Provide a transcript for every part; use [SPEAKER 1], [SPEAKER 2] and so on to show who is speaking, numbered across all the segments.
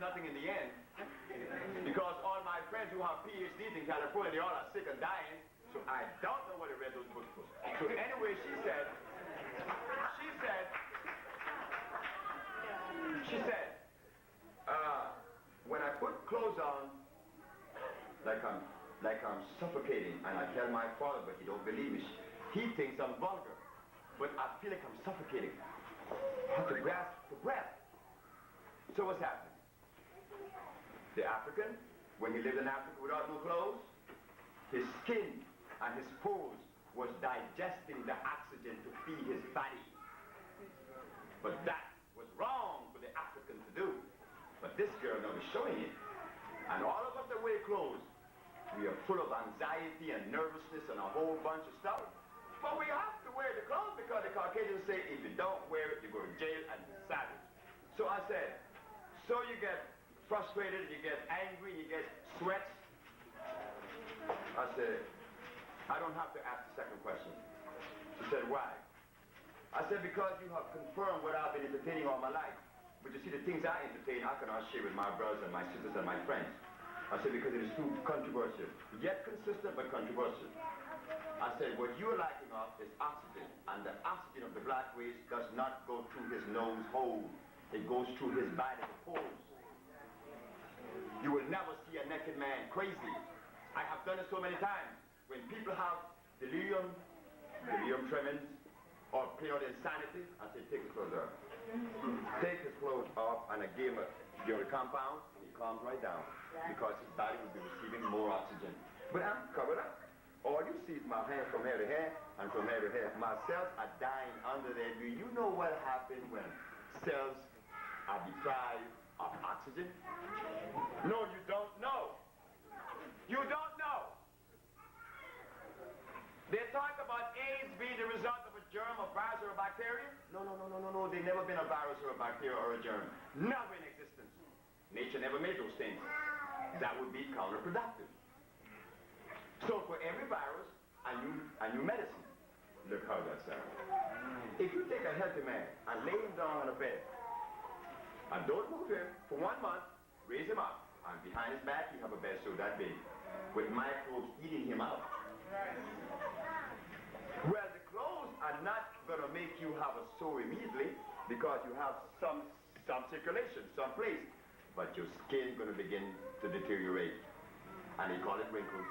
[SPEAKER 1] nothing in the end. Because all my friends who have PhDs in California, they all are sick and dying. So I don't know what they read those books for. So anyway, she said, when I put clothes on, like I'm suffocating, and I tell my father, but he don't believe me. He thinks I'm vulgar, but I feel like I'm suffocating. I have to grasp for breath. So what's happening? The African, when he lived in Africa without no clothes, his skin and his pores was digesting the oxygen to feed his body. But that was wrong for the African to do. But this girl now is showing it. And all of us that wear clothes, we are full of anxiety and nervousness and a whole bunch of stuff. But we have to wear the clothes because the Caucasians say if you don't wear it, you go to jail and be savage. So I said, so you get frustrated, you get angry, you get sweats. I said, I don't have to ask the second question. She said, why? I said, because you have confirmed what I've been entertaining all my life. But you see, the things I entertain, I cannot share with my brothers and my sisters and my friends. I said, because it is too controversial. Yet consistent, but controversial. I said, what you're lacking of is oxygen. And the oxygen of the black race does not go through his nose hole. It goes through his body, the pores. You will never see a naked man crazy. I have done it so many times. When people have delirium tremens, or period insanity, I say, take his clothes off. Take his clothes off, and I gave him the compound, and he calms right down, because his body will be receiving more oxygen. But I'm covered up. All you see is my hands from hair to hair, and from hair to hair. My cells are dying under there. Do you know what happens when cells are deprived of oxygen? No, you don't know. You don't know. They talk about AIDS being the result of a germ, a virus, or a bacteria. No. They've never been a virus or a bacteria or a germ. Never in existence. Nature never made those things. That would be counterproductive. So for every virus, a new medicine. Look how that sounds. If you take a healthy man and lay him down on a bed, and don't move him for 1 month, raise him up, and behind his back you have a bed so that big, with microbes eating him out. Well, the clothes are not going to make you have a sore immediately because you have some circulation, some place. But your skin is going to begin to deteriorate. And they call it wrinkles.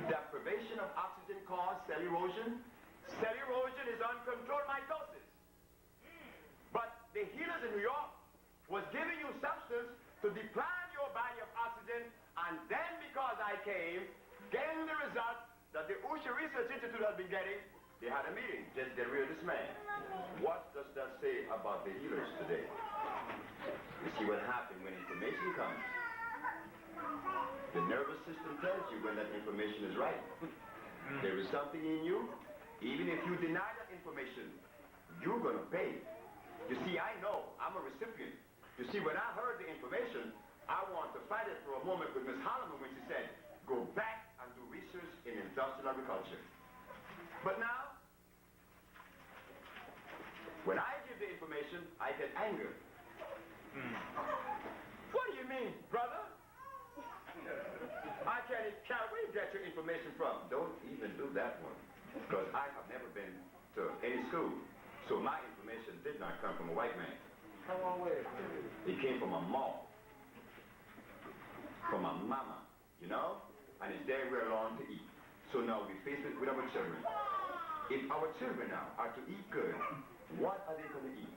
[SPEAKER 1] Deprivation of oxygen causes cell erosion. Cell erosion is uncontrolled mitosis. But the healers in New York was giving you substance to deprive your body of oxygen, and then because I came, getting the result that the Usha Research Institute has been getting, they had a meeting, just get rid of this man. What does that say about the healers today? You see what happens when information comes. The nervous system tells you when that information is right. There is something in you, even if you deny that information, you're going to pay. You see, I know, I'm a recipient. You see, when I heard the information, I want to fight it for a moment with Ms. Holloman when she said, go back and do research in industrial agriculture. But now, when I give the information, I get anger. What do you mean, brother? I can't count. Where you get your information from? Don't even do that one, because I have never been to any school. So my information did not come from a white man.
[SPEAKER 2] Come on with it.
[SPEAKER 1] It came from a mom, from a mama, you know? And it's there we're allowed to eat. So now we face it with our children. If our children now are to eat good, what are they going to eat?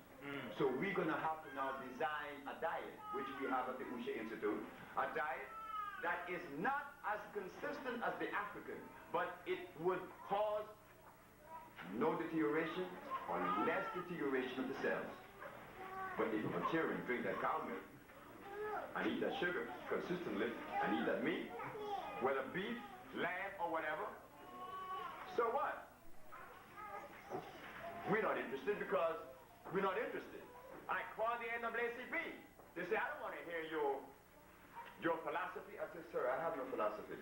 [SPEAKER 1] So we're going to have to now design a diet, which we have at the Usha Institute, a diet that is not as consistent as the African, but it would cause no deterioration or less deterioration of the cells. But if our children drink that cow milk and eat that sugar consistently and eat that meat, whether beef, lamb, or whatever, so what? We're not interested because we're not interested. I call the NAACP. They say, I don't want to hear your philosophy. I said, sir, I have no philosophy.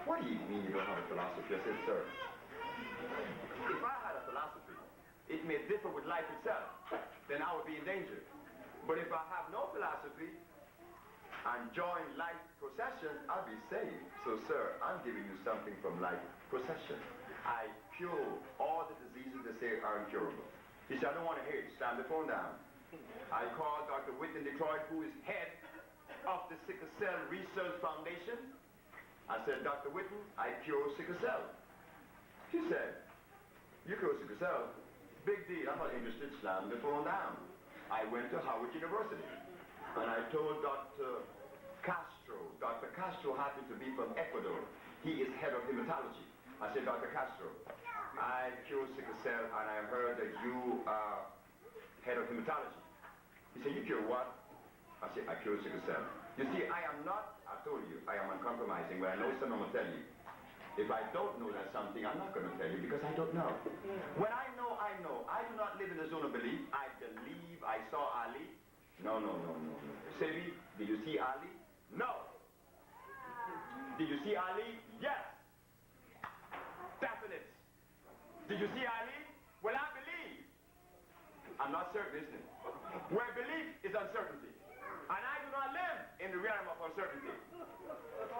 [SPEAKER 1] What do you mean you don't have a philosophy? I said, sir, if I had a philosophy, it may differ with life itself, then I would be in danger. But if I have no philosophy and join life procession, I'll be saved. So, sir, I'm giving you something from life procession. I cure all the diseases they say are incurable. He said, I don't want to hear it. Slam the phone down. I called Dr. Whitten Detroit, who is head of the Sickle Cell Research Foundation. I said, Dr. Whitten, I cure sickle cell. He said, you cure sickle cell? Big deal. I'm not interested. Slam the phone down. I went to Howard University, and I told Dr. Castro. Dr. Castro happened to be from Ecuador. He is head of hematology. I said, Dr. Castro, I cure sickle cell, and I heard that you are head of hematology. He said, you cure what? I said, I cure sickle cell. You see, I am not, I told you, I am uncompromising. When I know something, I'm going to tell you. If I don't know that something, I'm not going to tell you because I don't know. When I know, I know. I do not live in the zone of belief. I believe I saw Ali. No. Sebi, did you see Ali? No. Did you see Ali? Yes. Definite. Did you see Ali? Well, I believe. I'm not certain, isn't it? Where belief is uncertainty. And I do not live in the realm of uncertainty.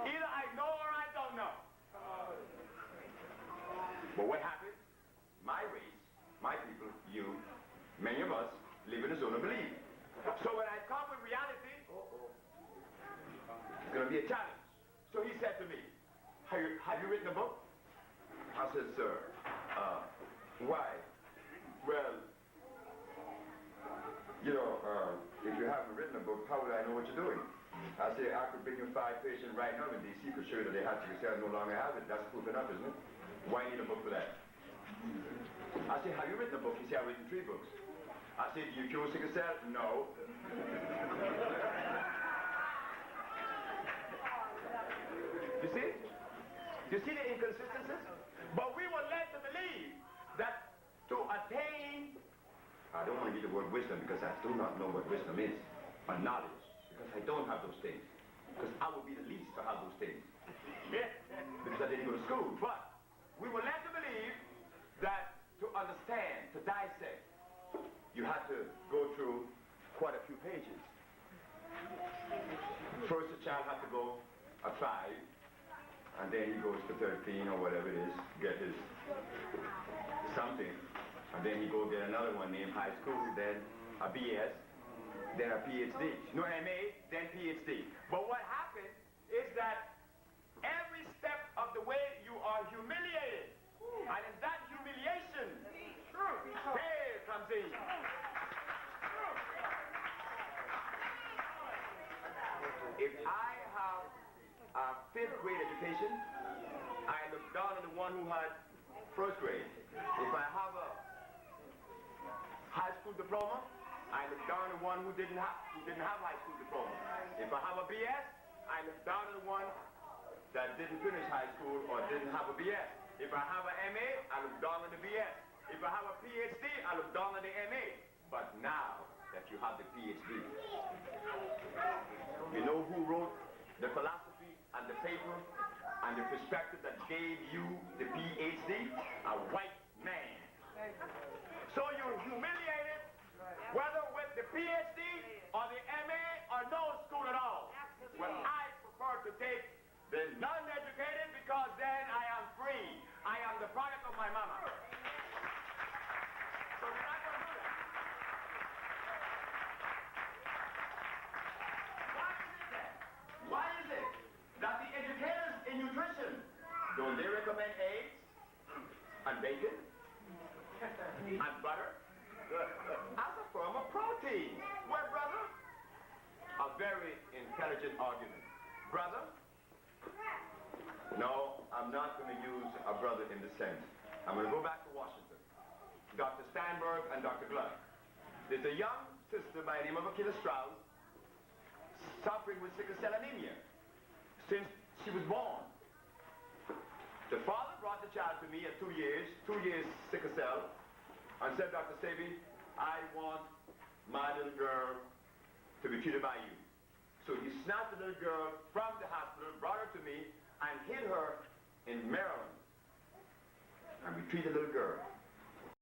[SPEAKER 1] Either I know or I don't know. But what happened? My race, my people, you, many of us, live in a zone of belief. So when I come with reality, it's going to be a challenge. So he said to me, have you written a book? I said, sir, why? Well, you know, if you haven't written a book, how would I know what you're doing? I said, I could bring you 5 patients right now in D.C. could show you that they had sickle cell no longer have it. That's proof enough, isn't it? Why need a book for that? I said, have you written a book? He said, I've written 3 books. I said, do you cure sickle cell? No. You see? You see the inconsistencies? But we were led to believe that to attain, I don't want to use the word wisdom because I do not know what wisdom is, or knowledge, because I don't have those things. Because I would be the least to have those things. Because I didn't go to school. But we were led to believe that to understand, to dissect, you had to go through quite a few pages. First, the child had to go a 5, and then he goes to 13 or whatever it is, get his something, and then he go get another one named high school, then a BS, then a PhD. No MA, then PhD. But what happened is that every step of the way you are humiliated, and in that humiliation, fear comes in. If I have a 5th grade education, I look down on the one who had 1st grade. If I have a high school diploma, I look down on the one who didn't have high school diploma. If I have a BS, I look down on the one that didn't finish high school or didn't have a BS. If I have an MA, I look down on the BS. If I have a PhD, I look down on the MA. But now that you have the PhD, you know who wrote the philosophy and the paper and the perspective that gave you the PhD? A white man. So you're humiliated, whether with the PhD or the MA or no school at all. Well, I prefer to take the non-educated because then I am free. I am the product of my mama. So we're not going to do that. Why is it that the educators in nutrition, don't they recommend eggs and bacon and butter as a form of protein? Well, brother, a very intelligent argument. Brother, no, I'm not going to use a brother in the sense. I'm going to go back to Washington. Dr. Steinberg and Dr. Gluck. There's a young sister by the name of Akila Strauss suffering with sickle cell anemia since she was born. The father brought the child to me at 2 years sickle cell, and said, Dr. Sebi, I want my little girl to be treated by you. So he snatched the little girl from the hospital, brought her to me, and hid her in Maryland. And we treated the little girl.